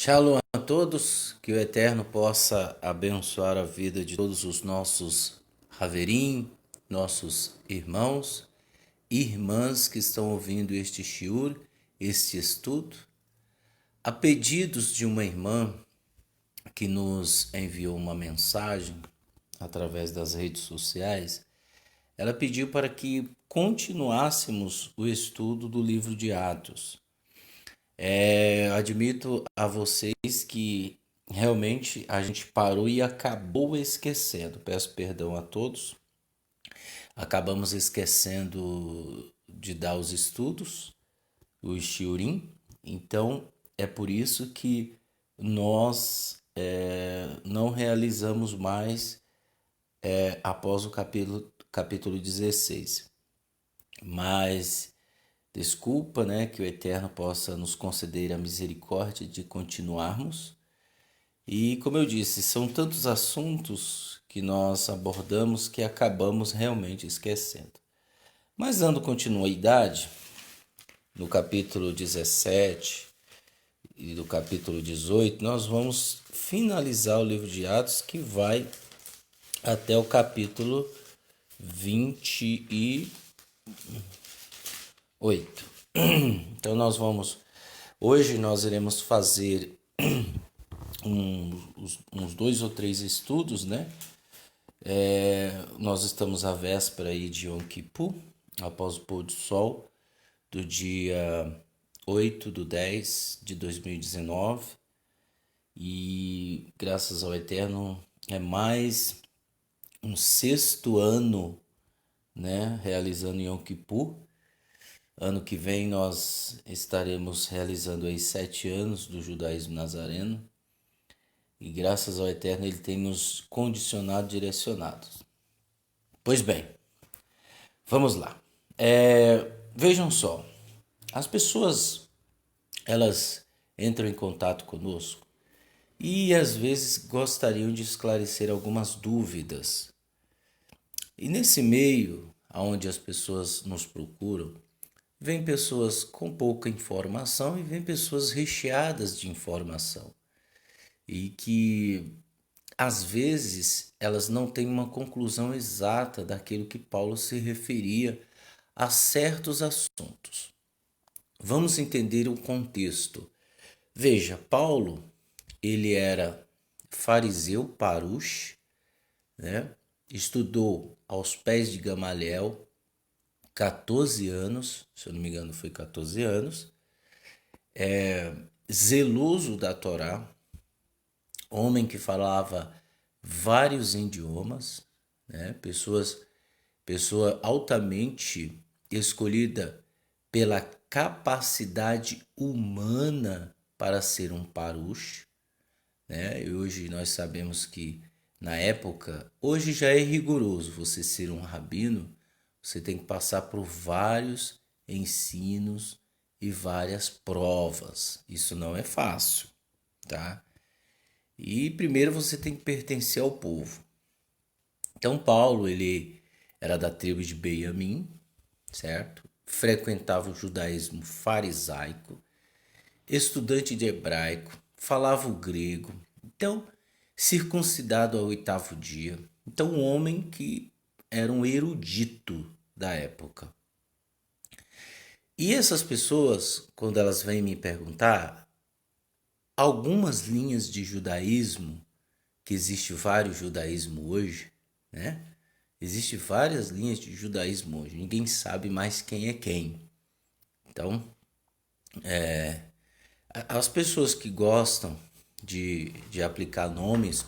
Shalom a todos, que o Eterno possa abençoar a vida de todos os nossos Haverim, nossos irmãos e irmãs que estão ouvindo este shiur, este estudo. A pedidos de uma irmã que nos enviou uma mensagem através das redes sociais, ela pediu para que continuássemos o estudo do livro de Atos. Admito a vocês que realmente a gente parou e acabou esquecendo. Peço perdão a todos. Acabamos esquecendo de dar os estudos, o shiurim. Então é por isso que nós não realizamos mais após o capítulo 16. Mas desculpa, né, que o Eterno possa nos conceder a misericórdia de continuarmos. E como eu disse, são tantos assuntos que nós abordamos que acabamos realmente esquecendo. Mas dando continuidade, no capítulo 17 e do capítulo 18, nós vamos finalizar o livro de Atos, que vai até o capítulo 28. Então hoje nós iremos fazer uns 2 ou 3 estudos, né? Nós estamos à véspera aí de Yom Kippur, após o pôr do sol do dia 8/10/2019, e graças ao Eterno é mais um sexto ano, né, realizando Yom Kippur. Ano que vem nós estaremos realizando aí 7 anos do judaísmo nazareno. E graças ao Eterno ele tem nos condicionado, direcionado. Pois bem, vamos lá. Vejam só, as pessoas elas entram em contato conosco e às vezes gostariam de esclarecer algumas dúvidas. E nesse meio, onde as pessoas nos procuram, vem pessoas com pouca informação e vem pessoas recheadas de informação. E que às vezes elas não têm uma conclusão exata daquilo que Paulo se referia a certos assuntos. Vamos entender o contexto. Veja, Paulo, ele era fariseu parush, né? Estudou aos pés de Gamaliel 14 anos, se eu não me engano foi 14 anos, zeloso da Torá, homem que falava vários idiomas, né? Pessoa altamente escolhida pela capacidade humana para ser um parush, né? E hoje nós sabemos que na época, hoje já é rigoroso você ser um rabino, você tem que passar por vários ensinos e várias provas. Isso não é fácil, tá? E primeiro você tem que pertencer ao povo. Então Paulo, ele era da tribo de Benjamim, certo? Frequentava o judaísmo farisaico, estudante de hebraico, falava o grego. Então, circuncidado ao 8º dia. Então, um homem que era um erudito da época. E essas pessoas, quando elas vêm me perguntar, algumas linhas de judaísmo, que existe vários judaísmo hoje, né? Existe várias linhas de judaísmo hoje. Ninguém sabe mais quem é quem. Então, as pessoas que gostam de aplicar nomes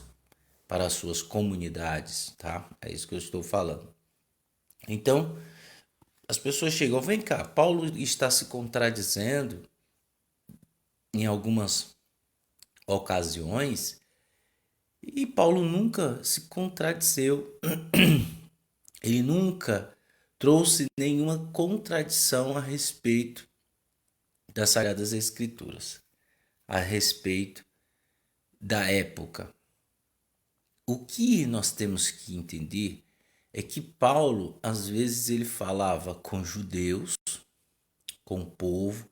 para as suas comunidades, tá? É isso que eu estou falando. Então, as pessoas chegam, vem cá, Paulo está se contradizendo em algumas ocasiões e Paulo nunca se contradizeu. Ele nunca trouxe nenhuma contradição a respeito das Sagradas Escrituras, a respeito da época. O que nós temos que entender é que Paulo, às vezes, ele falava com judeus, com o povo,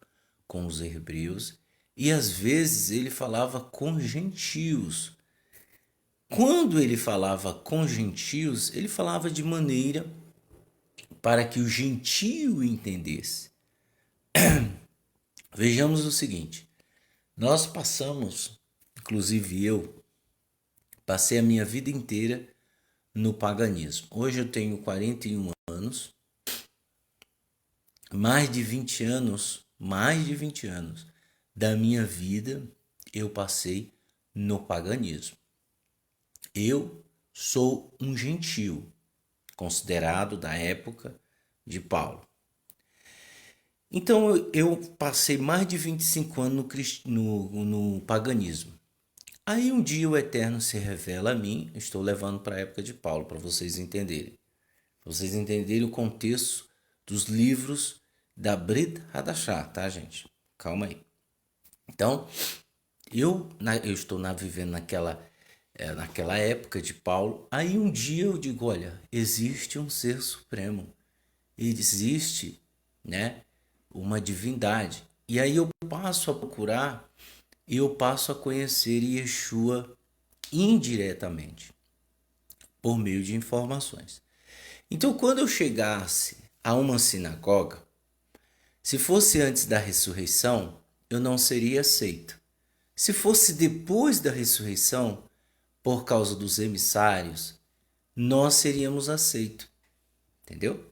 com os hebreus, e às vezes ele falava com gentios. Quando ele falava com gentios, ele falava de maneira para que o gentio entendesse. Vejamos o seguinte: nós passamos, inclusive eu, passei a minha vida inteira no paganismo. Hoje eu tenho 41 anos, mais de 20 anos da minha vida eu passei no paganismo. Eu sou um gentio, considerado da época de Paulo. Então eu passei mais de 25 anos no paganismo. Aí um dia o Eterno se revela a mim, estou levando para a época de Paulo, para vocês entenderem. Para vocês entenderem o contexto dos livros da Brit Hadashah, tá, gente? Calma aí. Então, eu estou vivendo naquela época de Paulo. Aí um dia eu digo, olha, existe um ser supremo. Existe, né, uma divindade. E aí eu passo a procurar e eu passo a conhecer Yeshua indiretamente, por meio de informações. Então, quando eu chegasse a uma sinagoga, se fosse antes da ressurreição, eu não seria aceito. Se fosse depois da ressurreição, por causa dos emissários, nós seríamos aceitos. Entendeu?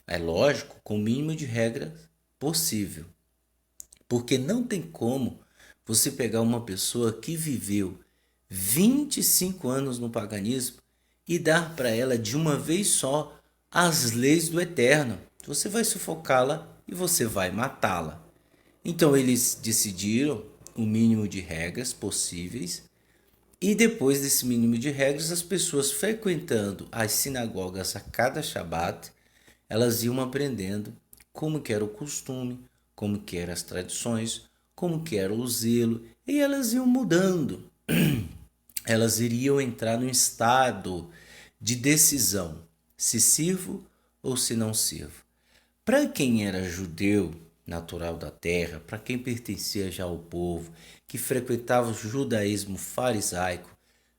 É lógico, com o mínimo de regras possível. Porque não tem como você pegar uma pessoa que viveu 25 anos no paganismo e dar para ela de uma vez só as leis do Eterno. Você vai sufocá-la e você vai matá-la. Então eles decidiram o mínimo de regras possíveis e depois desse mínimo de regras, as pessoas frequentando as sinagogas a cada Shabat, elas iam aprendendo como que era o costume, como que eram as tradições, como que era o zelo, e elas iam mudando. Elas iriam entrar no estado de decisão, se sirvo ou se não sirvo. Para quem era judeu, natural da terra, para quem pertencia já ao povo, que frequentava o judaísmo farisaico,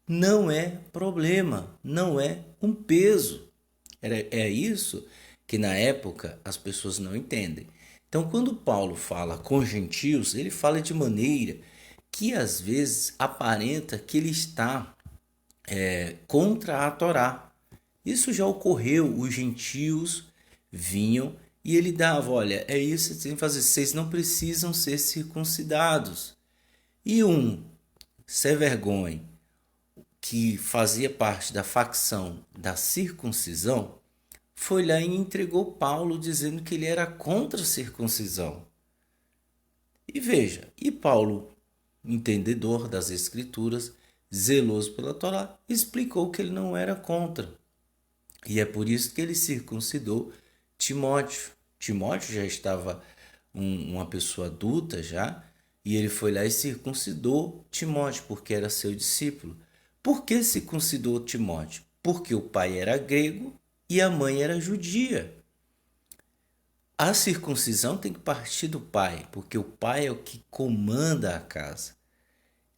não é problema, não é um peso. É isso que na época as pessoas não entendem. Então, quando Paulo fala com gentios, ele fala de maneira que às vezes aparenta que ele está contra a Torá. Isso já ocorreu, os gentios vinham e ele dava, olha, é isso que vocês têm que fazer, vocês não precisam ser circuncidados. E um sem vergonha que fazia parte da facção da circuncisão foi lá e entregou Paulo dizendo que ele era contra a circuncisão. E veja, e Paulo, entendedor das escrituras, zeloso pela Torá, explicou que ele não era contra. E é por isso que ele circuncidou Timóteo. Timóteo já estava uma pessoa adulta já, e ele foi lá e circuncidou Timóteo, porque era seu discípulo. Por que circuncidou Timóteo? Porque o pai era grego e a mãe era judia. A circuncisão tem que partir do pai, porque o pai é o que comanda a casa.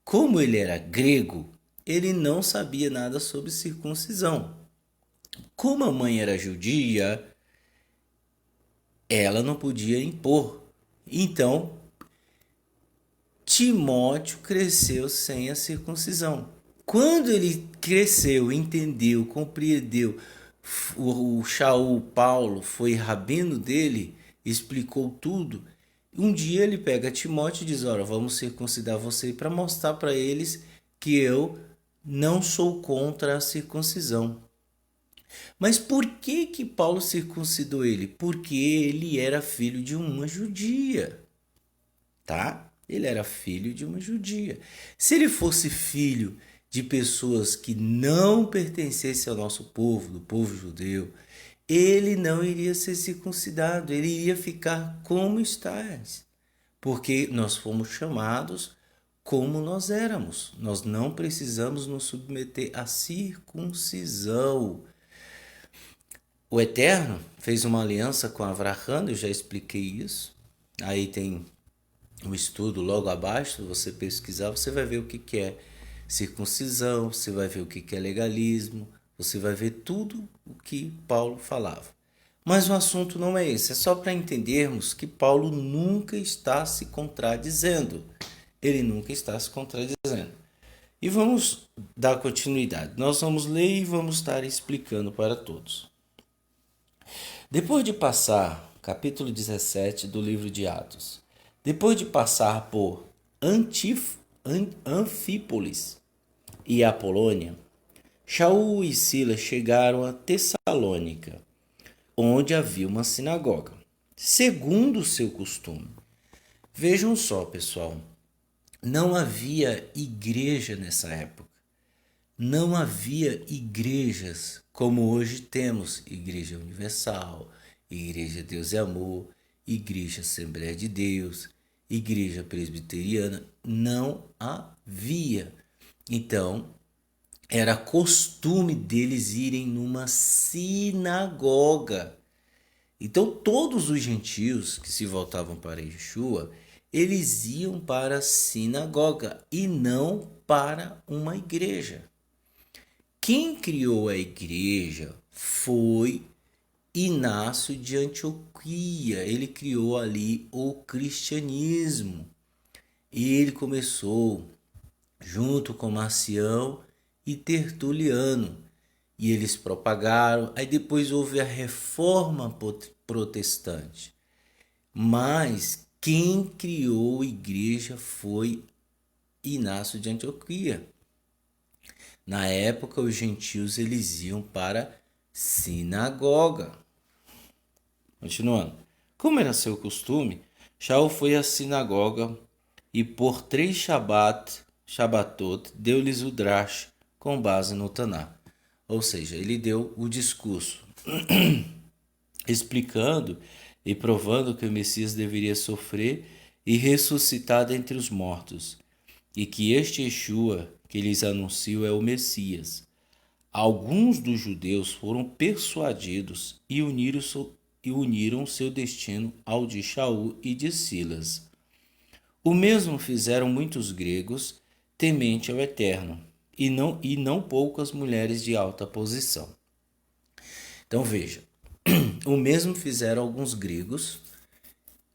Como ele era grego, ele não sabia nada sobre circuncisão. Como a mãe era judia, ela não podia impor. Então, Timóteo cresceu sem a circuncisão. Quando ele cresceu, entendeu, compreendeu, o Shaul Paulo foi rabino dele, explicou tudo. Um dia ele pega Timóteo e diz: olha, vamos circuncidar você para mostrar para eles que eu não sou contra a circuncisão. Mas por que Paulo circuncidou ele? Porque ele era filho de uma judia, tá? Ele era filho de uma judia. Se ele fosse filho de pessoas que não pertencessem ao nosso povo, do povo judeu, ele não iria ser circuncidado, ele iria ficar como estás. Porque nós fomos chamados como nós éramos. Nós não precisamos nos submeter à circuncisão. O Eterno fez uma aliança com Avraham, eu já expliquei isso. Aí tem um estudo logo abaixo, você pesquisar, você vai ver o que que é circuncisão, você vai ver o que que é legalismo, você vai ver tudo o que Paulo falava. Mas o assunto não é esse, é só para entendermos que Paulo nunca está se contradizendo. Ele nunca está se contradizendo. E vamos dar continuidade. Nós vamos ler e vamos estar explicando para todos. Depois de passar, capítulo 17 do livro de Atos, depois de passar por Anfípolis e Apolônia, Shaul e Silas chegaram a Tessalônica, onde havia uma sinagoga, segundo o seu costume. Vejam só, pessoal, não havia igreja nessa época. Não havia igrejas como hoje temos, Igreja Universal, Igreja Deus e Amor, Igreja Assembleia de Deus, Igreja Presbiteriana. Não havia. Então, era costume deles irem numa sinagoga. Então, todos os gentios que se voltavam para Yeshua, eles iam para a sinagoga e não para uma igreja. Quem criou a igreja foi Inácio de Antioquia. Ele criou ali o cristianismo. Ele começou junto com Marcião e Tertuliano. E eles propagaram. Aí depois houve a reforma protestante. Mas quem criou a igreja foi Inácio de Antioquia. Na época, os gentios eles iam para sinagoga. Continuando. Como era seu costume, Shaul foi à sinagoga e por 3 Shabatot deu-lhes o drash com base no Taná. Ou seja, ele deu o discurso explicando e provando que o Messias deveria sofrer e ressuscitar dentre os mortos, e que este Yeshua que lhes anuncio é o Messias. Alguns dos judeus foram persuadidos e uniram seu destino ao de Shaul e de Silas. O mesmo fizeram muitos gregos, temente ao Eterno, e não poucas mulheres de alta posição. Então veja, o mesmo fizeram alguns gregos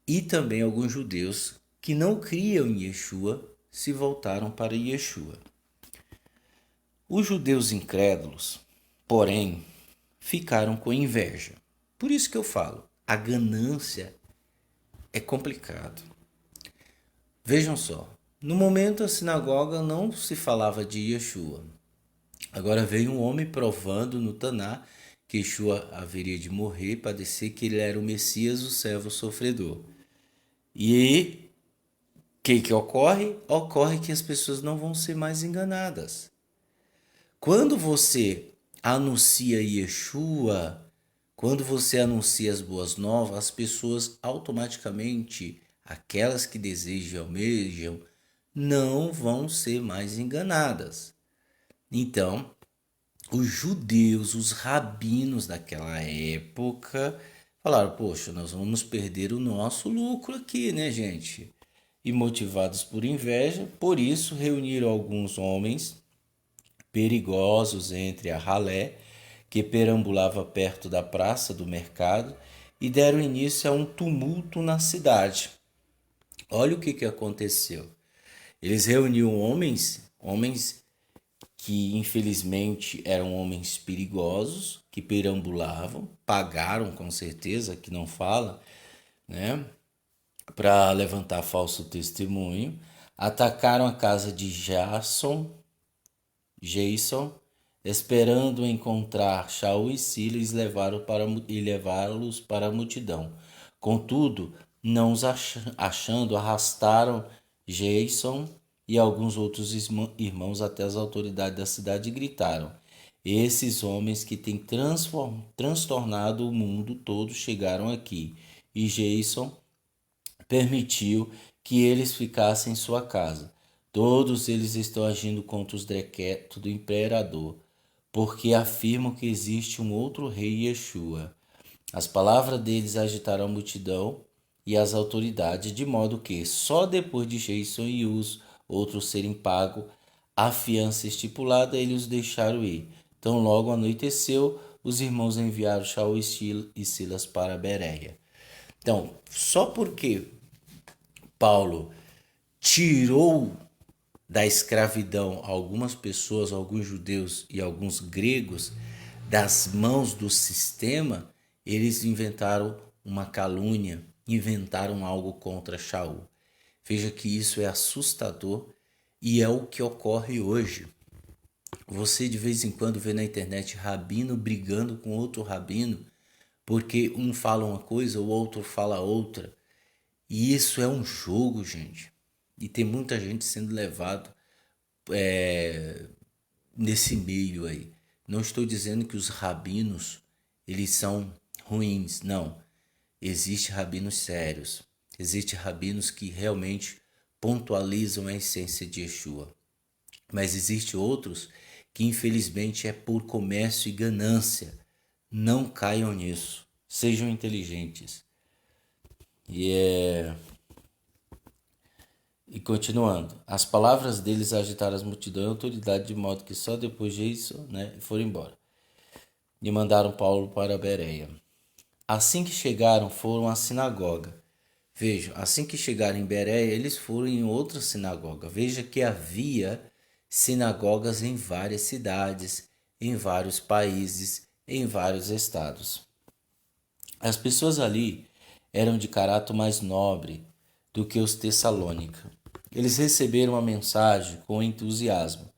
e também alguns judeus que não criam em Yeshua se voltaram para Yeshua. Os judeus incrédulos, porém, ficaram com inveja. Por isso que eu falo, a ganância é complicado. Vejam só, no momento a sinagoga não se falava de Yeshua. Agora veio um homem provando no Taná que Yeshua haveria de morrer, padecer, que ele era o Messias, o servo sofredor. E o que ocorre? Ocorre que as pessoas não vão ser mais enganadas. Quando você anuncia Yeshua, quando você anuncia as boas novas, as pessoas automaticamente, aquelas que desejam e almejam, não vão ser mais enganadas. Então, os judeus, os rabinos daquela época, falaram: poxa, nós vamos perder o nosso lucro aqui, né, gente? E motivados por inveja, por isso reuniram alguns homens perigosos entre a ralé, que perambulava perto da praça do mercado, e deram início a um tumulto na cidade. Olha o que aconteceu. Eles reuniam homens que infelizmente eram homens perigosos, que perambulavam, pagaram com certeza, que não fala, né, para levantar falso testemunho, atacaram a casa de Jason, esperando encontrar Shaul e Silas e levá-los para a multidão. Contudo, não os achando, arrastaram Jason e alguns outros irmãos até as autoridades da cidade e gritaram: esses homens que têm transtornado o mundo todo chegaram aqui. E Jason permitiu que eles ficassem em sua casa. Todos eles estão agindo contra os decretos do imperador, porque afirmam que existe um outro rei Yeshua. As palavras deles agitaram a multidão e as autoridades, de modo que só depois de Jason e os outros serem pagos a fiança estipulada, eles os deixaram ir. Então, logo anoiteceu, os irmãos enviaram Shaul e Silas para Bereia. Então, só porque Paulo tirou da escravidão algumas pessoas, alguns judeus e alguns gregos, das mãos do sistema, eles inventaram uma calúnia, inventaram algo contra Shaul. Veja que isso é assustador e é o que ocorre hoje. Você de vez em quando vê na internet rabino brigando com outro rabino porque um fala uma coisa, o outro fala outra. E isso é um jogo, gente. E tem muita gente sendo levado nesse meio aí. Não estou dizendo que os rabinos eles são ruins, não. Existem rabinos sérios. Existem rabinos que realmente pontualizam a essência de Yeshua. Mas existem outros que infelizmente é por comércio e ganância. Não caiam nisso. Sejam inteligentes. E é E continuando, as palavras deles agitaram as multidões e a autoridade, de modo que só depois disso, foram embora. E mandaram Paulo para Bereia. Assim que chegaram, foram à sinagoga. Vejam, assim que chegaram em Bereia, eles foram em outra sinagoga. Veja que havia sinagogas em várias cidades, em vários países, em vários estados. As pessoas ali eram de caráter mais nobre do que os tessalônicos. Eles receberam a mensagem com entusiasmo,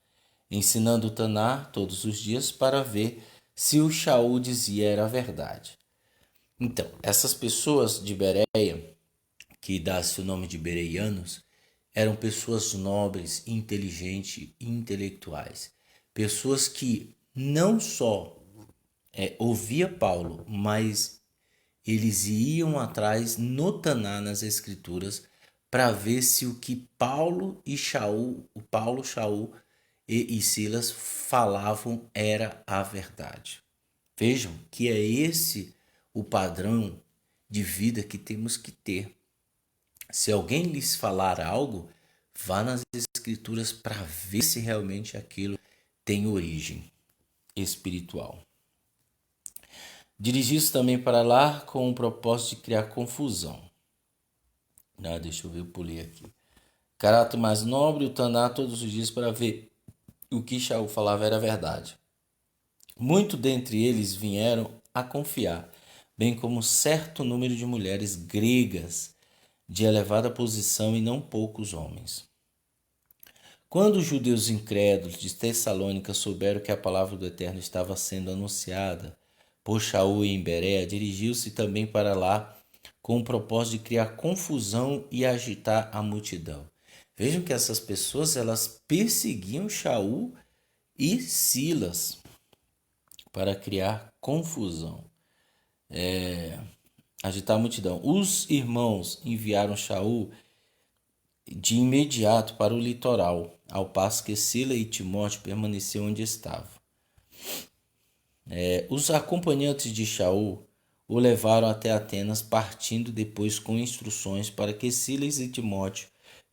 ensinando o Tanar todos os dias para ver se o Shaul dizia era verdade. Então, essas pessoas de Bereia, que dá-se o nome de bereianos, eram pessoas nobres, inteligentes e intelectuais. Pessoas que não só ouvia Paulo, mas eles iam atrás no Taná nas escrituras para ver se o que Shaul e Silas falavam era a verdade. Vejam que é esse o padrão de vida que temos que ter. Se alguém lhes falar algo, vá nas escrituras para ver se realmente aquilo tem origem espiritual. Dirigiu-se também para lá com o propósito de criar confusão. Deixa eu ver, eu pulei aqui. Caráter mais nobre, o Taná todos os dias para ver o que Shaul falava era verdade. Muito dentre eles vieram a confiar, bem como certo número de mulheres gregas de elevada posição e não poucos homens. Quando os judeus incrédulos de Tessalônica souberam que a palavra do Eterno estava sendo anunciada por Shaul em Bereia, dirigiu-se também para lá com o propósito de criar confusão e agitar a multidão. Vejam que essas pessoas elas perseguiam Shaul e Silas para criar confusão, agitar a multidão. Os irmãos enviaram Shaul de imediato para o litoral, ao passo que Silas e Timóteo permaneciam onde estavam. Os acompanhantes de Shaul o levaram até Atenas, partindo depois com instruções para que Silas e Timóteo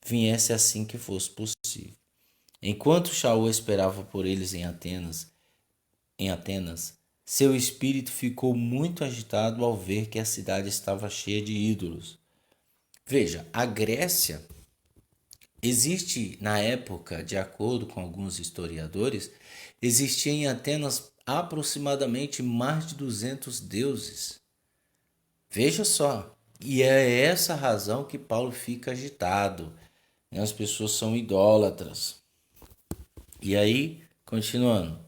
viessem assim que fosse possível. Enquanto Shaul esperava por eles em Atenas, seu espírito ficou muito agitado ao ver que a cidade estava cheia de ídolos. Veja, a Grécia existe na época, de acordo com alguns historiadores, existia em Atenas aproximadamente mais de 200 deuses. Veja só, e é essa razão que Paulo fica agitado. As pessoas são idólatras. E aí, continuando.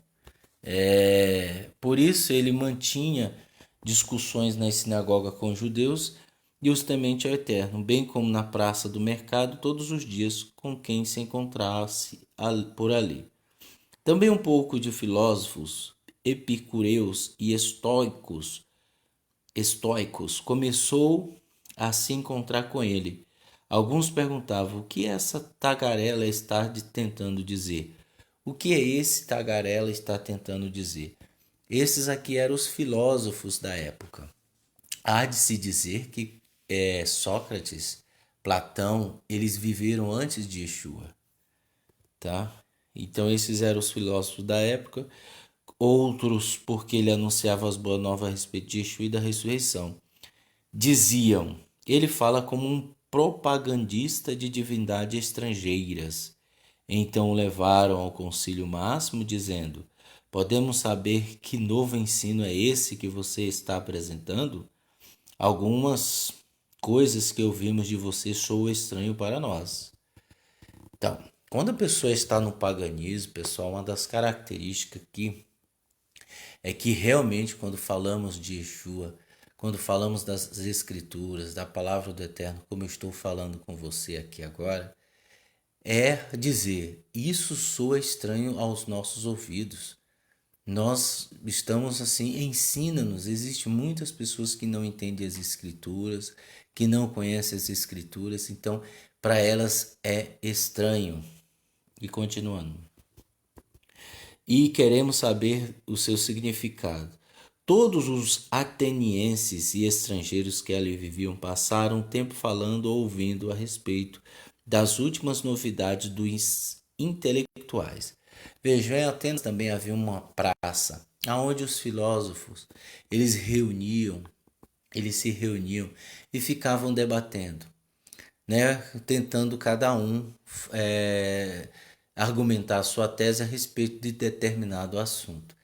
Por isso ele mantinha discussões na sinagoga com os judeus e os tementes ao Eterno, bem como na praça do mercado todos os dias com quem se encontrasse por ali. Também um pouco de filósofos, epicureus e estoicos começou a se encontrar com ele. Alguns perguntavam o que essa tagarela está tentando dizer. O que esse tagarela está tentando dizer? Esses aqui eram os filósofos da época. Há de se dizer que Sócrates, Platão, eles viveram antes de Yeshua, tá? Então esses eram os filósofos da época. Outros, porque ele anunciava as boas novas a respeito de Yeshua e da ressurreição, diziam: ele fala como um propagandista de divindades estrangeiras. Então o levaram ao concílio máximo, dizendo: podemos saber que novo ensino é esse que você está apresentando? Algumas coisas que ouvimos de você soam estranho para nós. Então, quando a pessoa está no paganismo, pessoal, uma das características aqui é que realmente quando falamos de Yeshua, quando falamos das escrituras, da palavra do Eterno, como eu estou falando com você aqui agora, é dizer, isso soa estranho aos nossos ouvidos. Nós estamos assim, ensina-nos. Existem muitas pessoas que não entendem as escrituras, que não conhecem as escrituras, então para elas é estranho. E continuando. E queremos saber o seu significado. Todos os atenienses e estrangeiros que ali viviam passaram tempo falando ou ouvindo a respeito das últimas novidades dos intelectuais. Vejam, em Atenas também havia uma praça onde os filósofos eles se reuniam e ficavam debatendo, né, tentando cada um argumentar a sua tese a respeito de determinado assunto.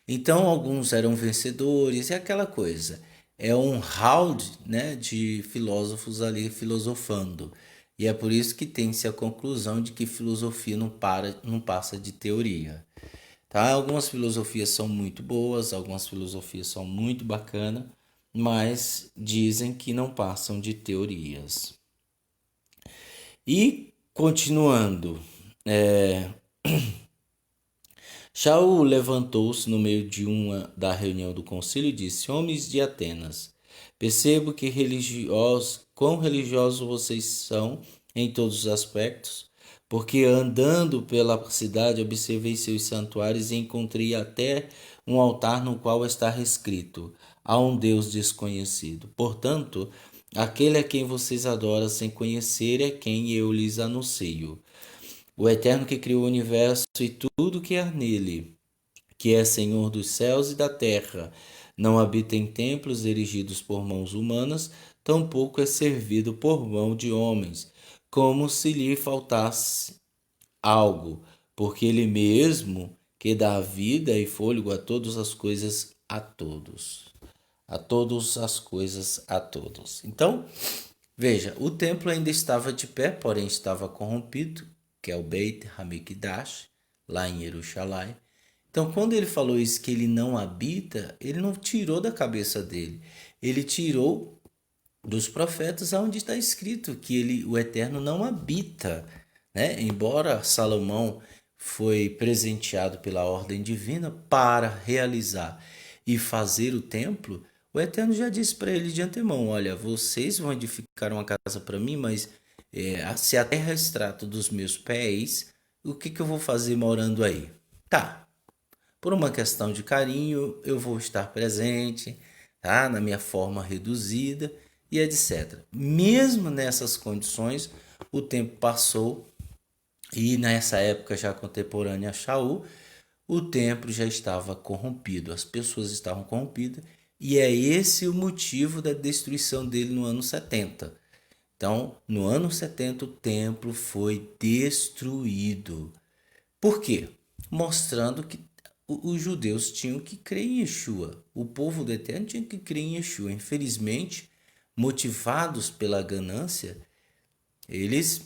Então, alguns eram vencedores, e aquela coisa. É um round, né, de filósofos ali filosofando. E é por isso que tem-se a conclusão de que filosofia não passa de teoria. Tá? Algumas filosofias são muito boas, algumas filosofias são muito bacanas, mas dizem que não passam de teorias. E continuando, Shaul levantou-se no meio de uma da reunião do concílio e disse: homens de Atenas, percebo que quão religiosos vocês são em todos os aspectos, porque andando pela cidade observei seus santuários e encontrei até um altar no qual está escrito: há um Deus desconhecido. Portanto, aquele a quem vocês adoram sem conhecer é quem eu lhes anuncio. O Eterno que criou o universo e tudo que há nele, que é Senhor dos céus e da terra, não habita em templos erigidos por mãos humanas, tampouco é servido por mão de homens, como se lhe faltasse algo, porque ele mesmo que dá vida e fôlego a todas as coisas a todos. A todas as coisas a todos. Então, veja, o templo ainda estava de pé, porém estava corrompido, que é o Beit Hamikdash, lá em Jerusalém. Então, quando ele falou isso, que ele não habita, ele não tirou da cabeça dele. Ele tirou dos profetas, onde está escrito que o Eterno não habita, né? Embora Salomão foi presenteado pela ordem divina para realizar e fazer o templo, o Eterno já disse para ele de antemão: olha, vocês vão edificar uma casa para mim, mas se a terra é extrato dos meus pés, o que eu vou fazer morando aí? Tá, por uma questão de carinho, eu vou estar presente, tá? Na minha forma reduzida e etc. Mesmo nessas condições, o tempo passou e nessa época já contemporânea a Shaul, o templo já estava corrompido, as pessoas estavam corrompidas e é esse o motivo da destruição dele no ano 70. Então, no ano 70 o templo foi destruído. Por quê? Mostrando que os judeus tinham que crer em Yeshua. O povo do Eterno tinha que crer em Yeshua. Infelizmente, motivados pela ganância, eles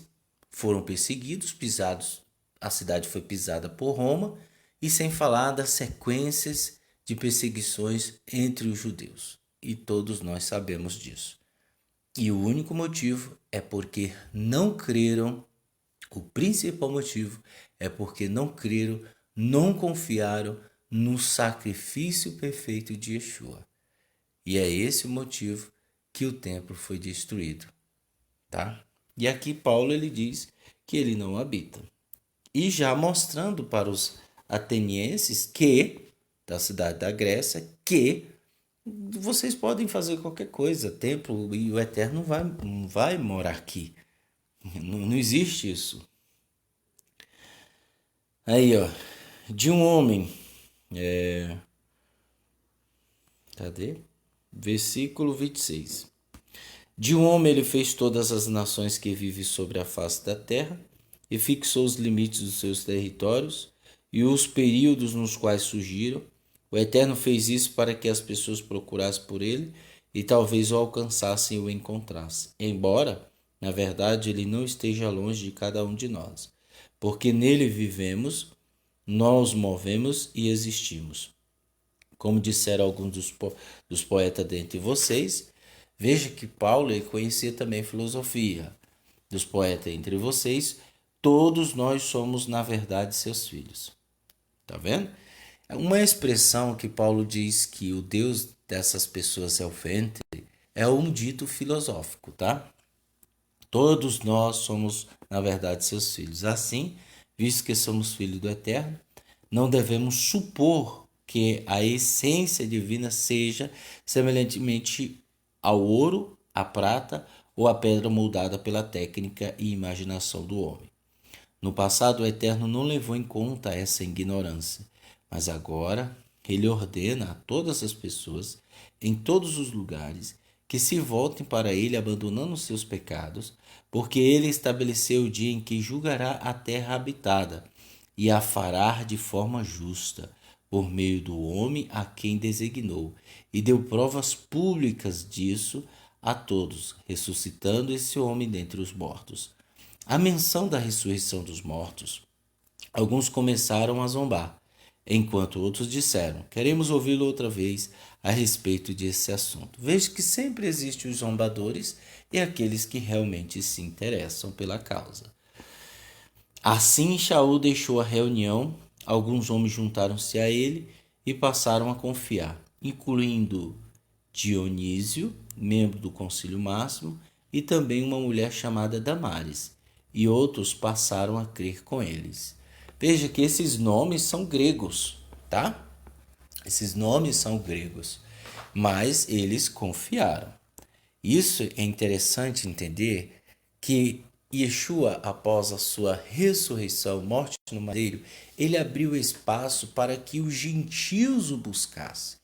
foram perseguidos, pisados. A cidade foi pisada por Roma, e sem falar das sequências de perseguições entre os judeus. E todos nós sabemos disso. E o único motivo é porque não creram. O principal motivo é porque não creram, não confiaram no sacrifício perfeito de Yeshua. E é esse o motivo que o templo foi destruído, tá? E aqui Paulo ele diz que ele não habita. E já mostrando para os atenienses que da cidade da Grécia que vocês podem fazer qualquer coisa, templo, e o Eterno não vai morar aqui. Não existe isso. Aí, ó, de um homem, cadê? Versículo 26. De um homem ele fez todas as nações que vivem sobre a face da terra e fixou os limites dos seus territórios e os períodos nos quais surgiram. O Eterno fez isso para que as pessoas procurassem por ele e talvez o alcançassem e o encontrassem. Embora, na verdade, ele não esteja longe de cada um de nós, porque nele vivemos, nós movemos e existimos. Como disseram alguns dos poetas dentre vocês, veja que Paulo ele conhecia também filosofia. Dos poetas entre vocês, todos nós somos, na verdade, seus filhos. Tá vendo? Uma expressão que Paulo diz que o Deus dessas pessoas é o ventre é um dito filosófico, tá? Todos nós somos, na verdade, seus filhos. Assim, visto que somos filhos do Eterno, não devemos supor que a essência divina seja semelhantemente ao ouro, à prata ou à pedra moldada pela técnica e imaginação do homem. No passado, o Eterno não levou em conta essa ignorância, mas agora ele ordena a todas as pessoas, em todos os lugares, que se voltem para ele abandonando seus pecados, porque ele estabeleceu o dia em que julgará a terra habitada e a fará de forma justa, por meio do homem a quem designou, e deu provas públicas disso a todos, ressuscitando esse homem dentre os mortos. A menção da ressurreição dos mortos, alguns começaram a zombar, enquanto outros disseram: queremos ouvi-lo outra vez a respeito desse assunto. Veja que sempre existem os zombadores e aqueles que realmente se interessam pela causa. Assim, Shaul deixou a reunião, alguns homens juntaram-se a ele e passaram a confiar, incluindo Dionísio, membro do Concílio Máximo, e também uma mulher chamada Damares, e outros passaram a crer com eles. Veja que esses nomes são gregos, tá? Esses nomes são gregos, mas eles confiaram. Isso é interessante entender que Yeshua, após a sua ressurreição, morte no madeiro, ele abriu espaço para que os gentios o buscassem.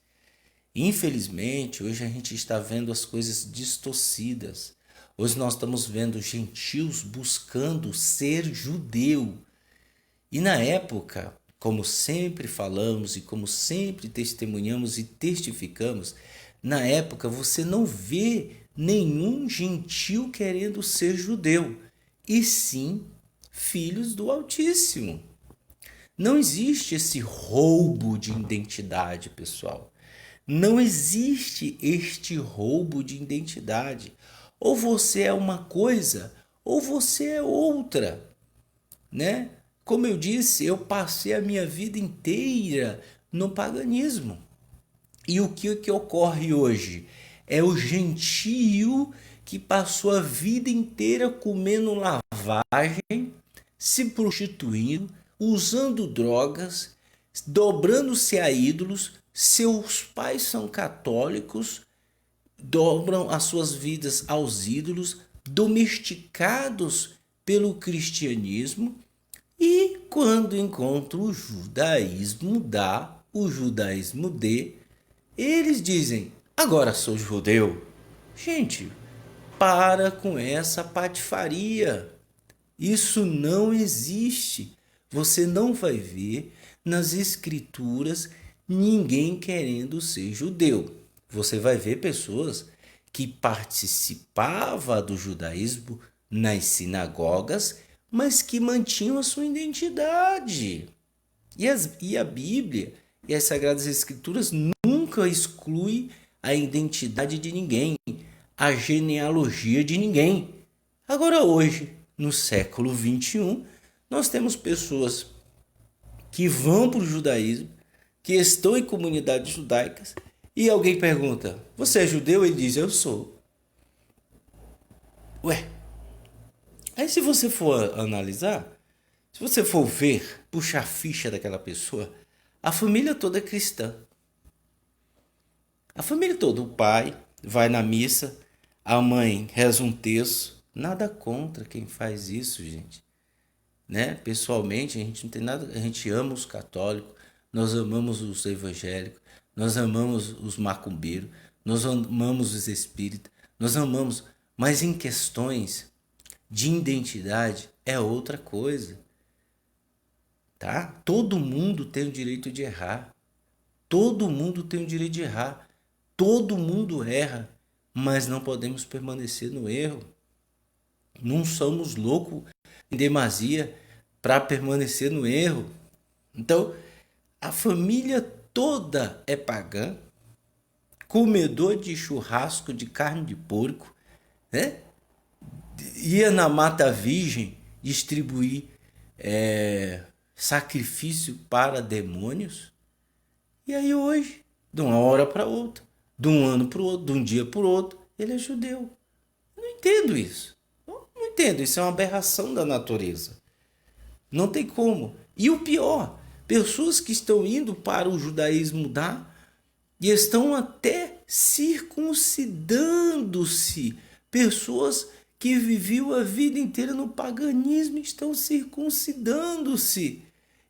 Infelizmente, hoje a gente está vendo as coisas distorcidas. Hoje nós estamos vendo gentios buscando ser judeu. E na época, como sempre falamos e como sempre testemunhamos e testificamos, na época você não vê nenhum gentio querendo ser judeu, e sim filhos do Altíssimo. Não existe esse roubo de identidade, pessoal. Não existe este roubo de identidade. Ou você é uma coisa, ou você é outra, né? Como eu disse, eu passei a minha vida inteira no paganismo. E o que ocorre hoje? É o gentio que passou a vida inteira comendo lavagem, se prostituindo, usando drogas, dobrando-se a ídolos. Seus pais são católicos, dobram as suas vidas aos ídolos, domesticados pelo cristianismo. E quando encontram o judaísmo da, o judaísmo de, eles dizem: agora sou judeu. Gente, para com essa patifaria. Isso não existe. Você não vai ver nas escrituras ninguém querendo ser judeu. Você vai ver pessoas que participavam do judaísmo nas sinagogas, mas que mantinham a sua identidade. E a Bíblia e as Sagradas Escrituras nunca exclui a identidade de ninguém, a genealogia de ninguém. Agora hoje, no século 21, nós temos pessoas que vão para o judaísmo, que estão em comunidades judaicas, e alguém pergunta: você é judeu? Ele diz: eu sou. Ué, aí se você for analisar, se você for ver, puxar a ficha daquela pessoa, a família toda é cristã. A família toda, o pai vai na missa, a mãe reza um terço. Nada contra quem faz isso, gente, né? Pessoalmente, a gente não tem nada, a gente ama os católicos, nós amamos os evangélicos, nós amamos os macumbeiros, nós amamos os espíritas, nós amamos, mas em questões de identidade é outra coisa, tá? Todo mundo tem o direito de errar. Todo mundo tem o direito de errar. Todo mundo erra, mas não podemos permanecer no erro. Não somos loucos em demasia para permanecer no erro. Então, a família toda é pagã, comedor de churrasco de carne de porco, né? Ia na Mata Virgem distribuir sacrifício para demônios. E aí hoje, de uma hora para outra, de um ano para o outro, de um dia para o outro, ele é judeu. Eu não entendo isso. Não entendo, isso é uma aberração da natureza. Não tem como. E o pior, pessoas que estão indo para o judaísmo mudar e estão até circuncidando-se. Pessoas que viviam a vida inteira no paganismo estão circuncidando-se.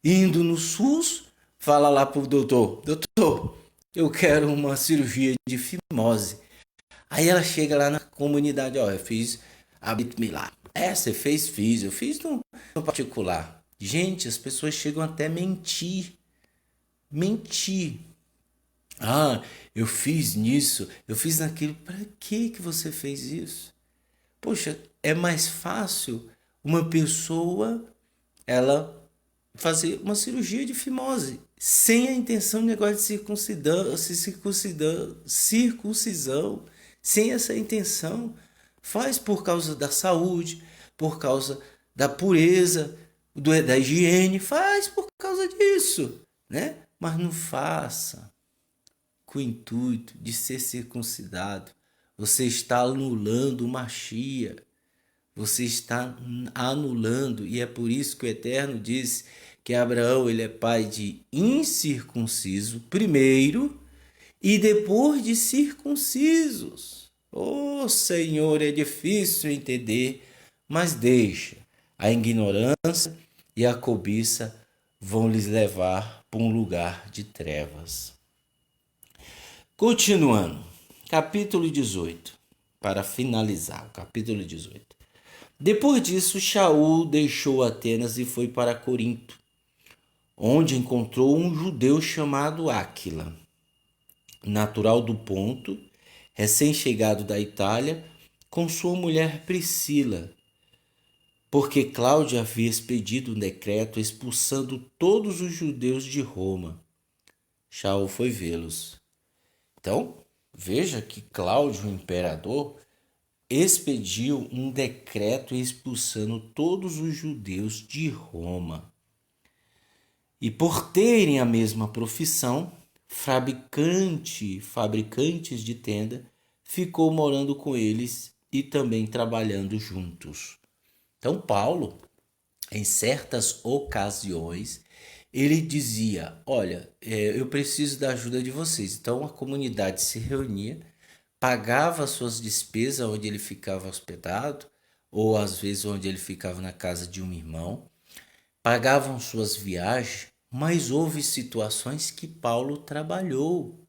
Indo no SUS, fala lá pro doutor: doutor, eu quero uma cirurgia de fimose. Aí ela chega lá na comunidade: ó, eu fiz a Brit Milá. É, você fez? Fiz. Eu fiz no particular. Gente, as pessoas chegam até a mentir. Mentir. Ah, eu fiz nisso, eu fiz naquilo. Para que você fez isso? Poxa, é mais fácil uma pessoa ela fazer uma cirurgia de fimose sem a intenção de negócio de circuncisão, sem essa intenção. Faz por causa da saúde, por causa da pureza, da higiene, faz por causa disso, né? Mas não faça com o intuito de ser circuncidado. Você está anulando o Machia. Você está anulando, e é por isso que o Eterno diz que Abraão ele é pai de incircunciso primeiro e depois de circuncisos. Oh Senhor, é difícil entender, mas deixa. A ignorância e a cobiça vão lhes levar para um lugar de trevas. Continuando, capítulo 18, para finalizar, o capítulo 18. Depois disso, Shaul deixou Atenas e foi para Corinto, onde encontrou um judeu chamado Áquila, natural do Ponto, recém-chegado da Itália, com sua mulher Priscila, porque Cláudio havia expedido um decreto expulsando todos os judeus de Roma. Shaul foi vê-los. Então, veja que Cláudio, o imperador, expediu um decreto expulsando todos os judeus de Roma. E por terem a mesma profissão, fabricantes de tenda, ficou morando com eles e também trabalhando juntos. Então Paulo, em certas ocasiões, ele dizia: olha, eu preciso da ajuda de vocês. Então a comunidade se reunia, pagava suas despesas onde ele ficava hospedado, ou às vezes onde ele ficava na casa de um irmão, pagavam suas viagens, mas houve situações que Paulo trabalhou,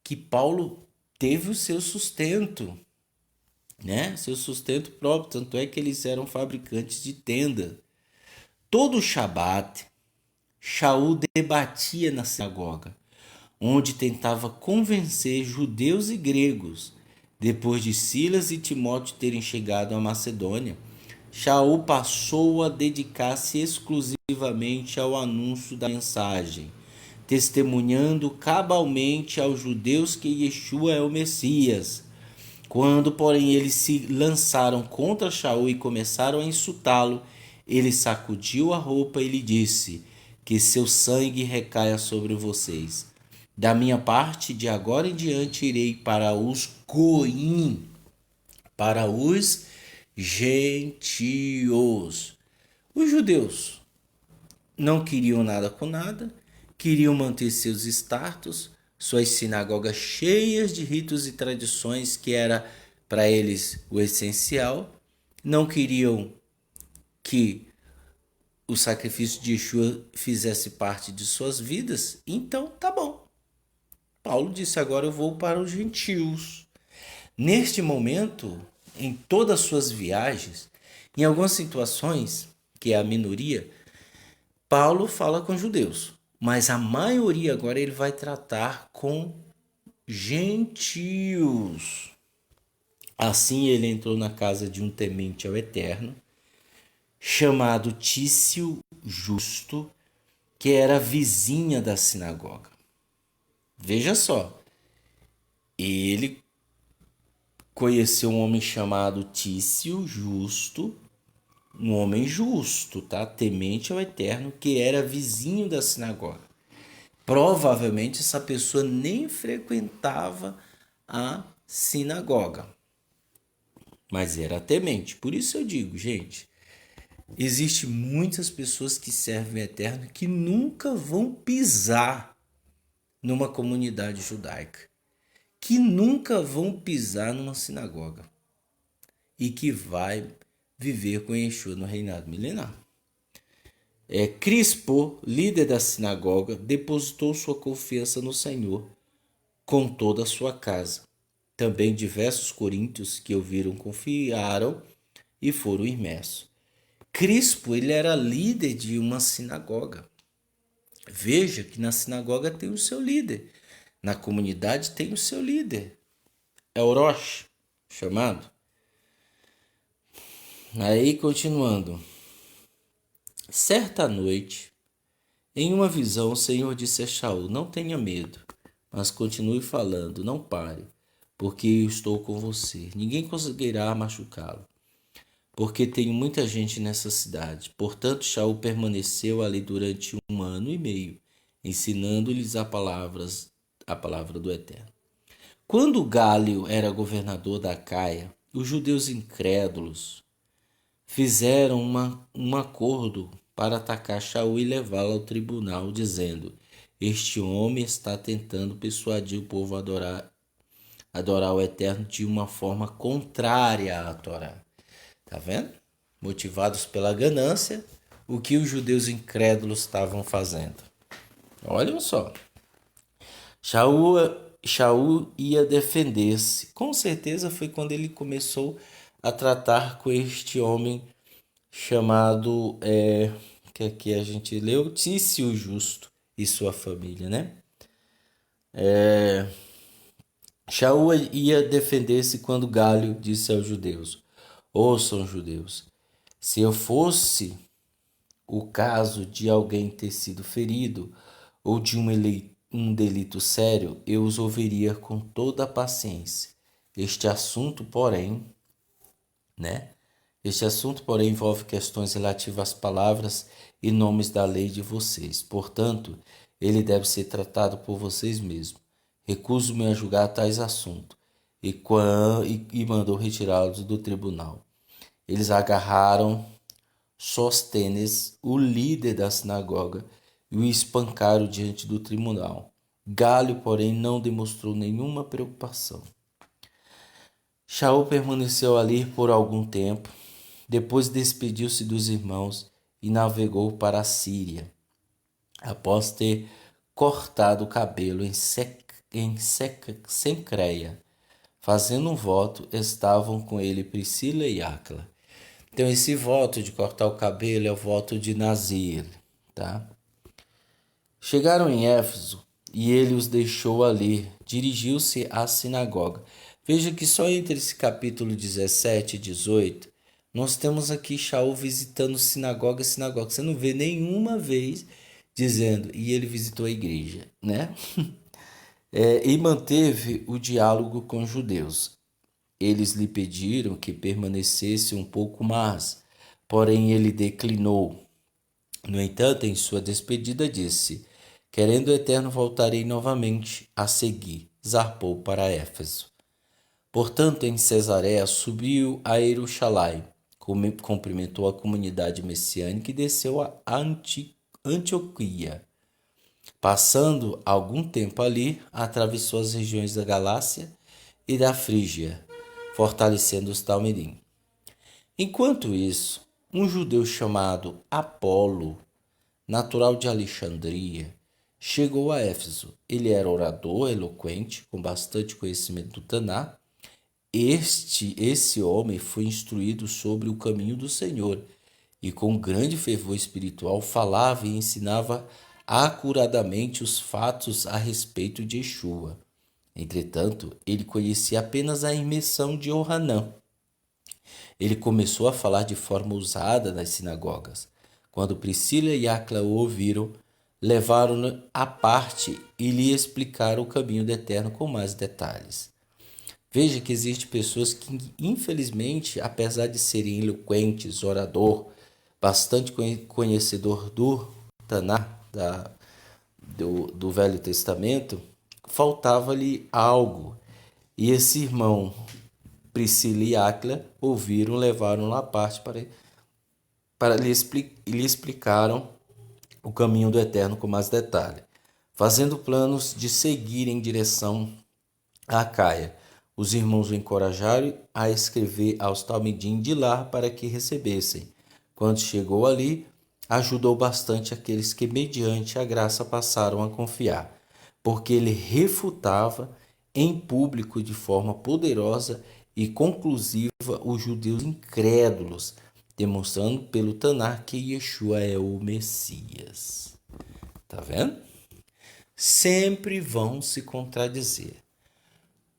que Paulo teve o seu sustento, né? Seu sustento próprio, tanto é que eles eram fabricantes de tenda. Todo Shabat, Shaul debatia na sinagoga, onde tentava convencer judeus e gregos. Depois de Silas e Timóteo terem chegado à Macedônia, Shaul passou a dedicar-se exclusivamente ao anúncio da mensagem, testemunhando cabalmente aos judeus que Yeshua é o Messias. Quando, porém, eles se lançaram contra Shaul e começaram a insultá-lo, ele sacudiu a roupa e lhe disse: que seu sangue recaia sobre vocês. Da minha parte, de agora em diante, irei para os Goim, para os gentios. Os judeus não queriam nada com nada, queriam manter seus status, suas sinagogas cheias de ritos e tradições que era para eles o essencial, não queriam que o sacrifício de Yeshua fizesse parte de suas vidas, então tá bom. Paulo disse: agora eu vou para os gentios. Neste momento, em todas as suas viagens, em algumas situações, que é a minoria, Paulo fala com judeus, mas a maioria agora ele vai tratar com gentios. Assim ele entrou na casa de um temente ao Eterno, chamado Tício Justo, que era vizinha da sinagoga. Veja só, ele conheceu um homem chamado Tício Justo, um homem justo, tá? Temente ao Eterno, que era vizinho da sinagoga. Provavelmente essa pessoa nem frequentava a sinagoga, mas era temente. Por isso eu digo, gente, existe muitas pessoas que servem o Eterno que nunca vão pisar numa comunidade judaica, que nunca vão pisar numa sinagoga e que vai viver com Yeshua no reinado milenar. Crispo, líder da sinagoga, depositou sua confiança no Senhor com toda a sua casa. Também diversos coríntios que ouviram confiaram e foram imersos. Crispo, ele era líder de uma sinagoga. Veja que na sinagoga tem o seu líder, na comunidade tem o seu líder. É o Rosh, chamado. Aí, continuando. Certa noite, em uma visão, o Senhor disse a Shaul: não tenha medo, mas continue falando, não pare, porque eu estou com você. Ninguém conseguirá machucá-lo, porque tenho muita gente nessa cidade. Portanto, Shaul permaneceu ali durante 1 ano e meio, ensinando-lhes a palavra do Eterno. Quando Gálio era governador da Acaia, os judeus incrédulos fizeram um acordo para atacar Shaul e levá-lo ao tribunal, dizendo: este homem está tentando persuadir o povo a adorar o Eterno de uma forma contrária à Torá. Tá vendo? Motivados pela ganância, o que os judeus incrédulos estavam fazendo. Olhem só. Shaul ia defender-se. Com certeza foi quando ele começou a tratar com este homem chamado, que aqui a gente leu, Tício Justo e sua família, né? Shaul ia defender-se quando Gálio disse aos judeus: ouçam, judeus, se eu fosse o caso de alguém ter sido ferido ou de um delito sério, eu os ouviria com toda a paciência. Este assunto, porém, envolve questões relativas às palavras e nomes da lei de vocês. Portanto, ele deve ser tratado por vocês mesmos. Recuso-me a julgar tais assuntos. E mandou retirá-los do tribunal. Eles agarraram Sóstenes, o líder da sinagoga, e o espancaram diante do tribunal. Gálio, porém, não demonstrou nenhuma preocupação. Shaul permaneceu ali por algum tempo. Depois despediu-se dos irmãos e navegou para a Síria. Após ter cortado o cabelo em Cencreia, fazendo um voto, estavam com ele Priscila e Áquila. Então, esse voto de cortar o cabelo é o voto de Nazir, tá? Chegaram em Éfeso e ele os deixou ali. Dirigiu-se à sinagoga. Veja que só entre esse capítulo 17 e 18, nós temos aqui Shaul visitando sinagoga. Você não vê nenhuma vez dizendo, e ele visitou a igreja, né? E manteve o diálogo com os judeus. Eles lhe pediram que permanecesse um pouco mais, porém ele declinou. No entanto, em sua despedida disse: querendo o Eterno, voltarei novamente a seguir. Zarpou para Éfeso. Portanto, em Cesareia, subiu a Jerusalém, cumprimentou a comunidade messiânica e desceu a Antioquia. Passando algum tempo ali, atravessou as regiões da Galácia e da Frígia, fortalecendo os Talmidim. Enquanto isso, um judeu chamado Apolo, natural de Alexandria, chegou a Éfeso. Ele era orador, eloquente, com bastante conhecimento do Taná. Esse homem foi instruído sobre o caminho do Senhor e com grande fervor espiritual falava e ensinava acuradamente os fatos a respeito de Yeshua. Entretanto, ele conhecia apenas a imersão de Ohanã. Ele começou a falar de forma ousada nas sinagogas. Quando Priscila e Áquila o ouviram, levaram-no à parte e lhe explicaram o caminho do Eterno com mais detalhes. Veja que existem pessoas que, infelizmente, apesar de serem eloquentes, orador, bastante conhecedor do Taná, do Velho Testamento, faltava-lhe algo. E esse irmão, Priscila e Áquila, ouviram, levaram-no à parte para lhe explicaram o caminho do Eterno com mais detalhe, fazendo planos de seguir em direção a Acaia. Os irmãos o encorajaram a escrever aos Talmidim de lá para que recebessem. Quando chegou ali, ajudou bastante aqueles que, mediante a graça, passaram a confiar, porque ele refutava em público de forma poderosa e conclusiva os judeus incrédulos, demonstrando pelo Tanar que Yeshua é o Messias. Tá vendo? Sempre vão se contradizer.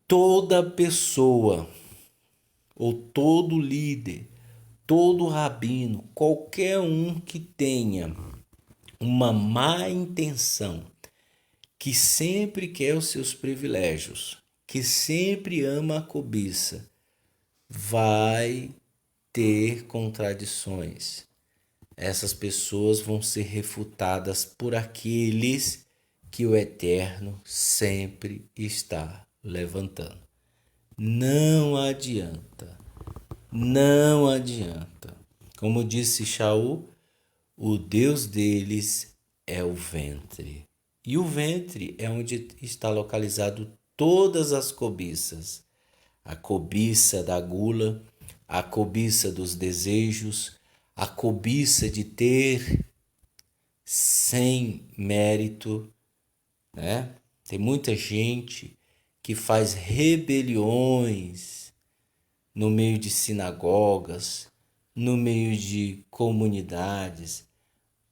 Toda pessoa, ou todo líder, todo rabino, qualquer um que tenha uma má intenção, que sempre quer os seus privilégios, que sempre ama a cobiça, vai ter contradições. Essas pessoas vão ser refutadas por aqueles que o Eterno sempre está levantando. Não adianta. Não adianta. Como disse Shaul, o Deus deles é o ventre. E o ventre é onde está localizado todas as cobiças. A cobiça da gula, a cobiça dos desejos, a cobiça de ter sem mérito, né? Tem muita gente que faz rebeliões no meio de sinagogas, no meio de comunidades,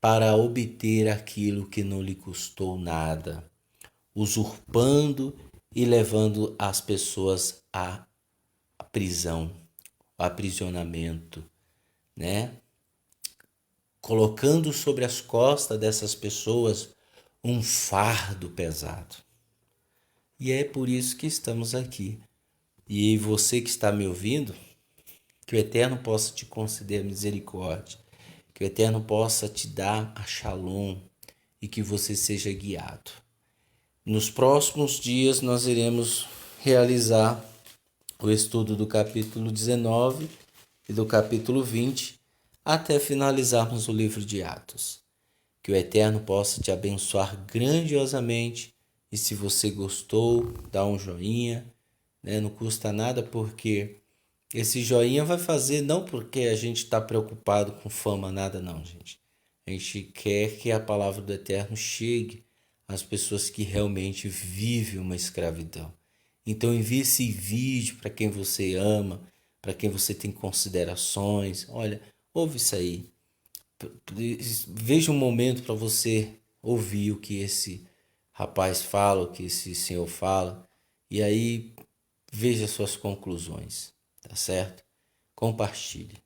para obter aquilo que não lhe custou nada, usurpando e levando as pessoas à prisão, ao aprisionamento, né? Colocando sobre as costas dessas pessoas um fardo pesado. E é por isso que estamos aqui. E você que está me ouvindo, que o Eterno possa te conceder misericórdia, que o Eterno possa te dar a shalom e que você seja guiado. Nos próximos dias nós iremos realizar o estudo do capítulo 19 e do capítulo 20 até finalizarmos o livro de Atos. Que o Eterno possa te abençoar grandiosamente e se você gostou, dá um joinha, né? Não custa nada porque esse joinha vai fazer não porque a gente está preocupado com fama, nada não, gente. A gente quer que a palavra do Eterno chegue às pessoas que realmente vivem uma escravidão. Então envie esse vídeo para quem você ama, para quem você tem considerações. Olha, ouve isso aí. Veja um momento para você ouvir o que esse rapaz fala, o que esse senhor fala. E aí veja suas conclusões, tá certo? Compartilhe.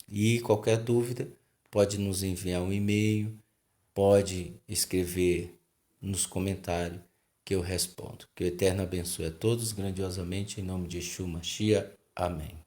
E qualquer dúvida, pode nos enviar um e-mail, pode escrever nos comentários que eu respondo. Que o Eterno abençoe a todos grandiosamente, em nome de Yeshua Mashiach. Amém.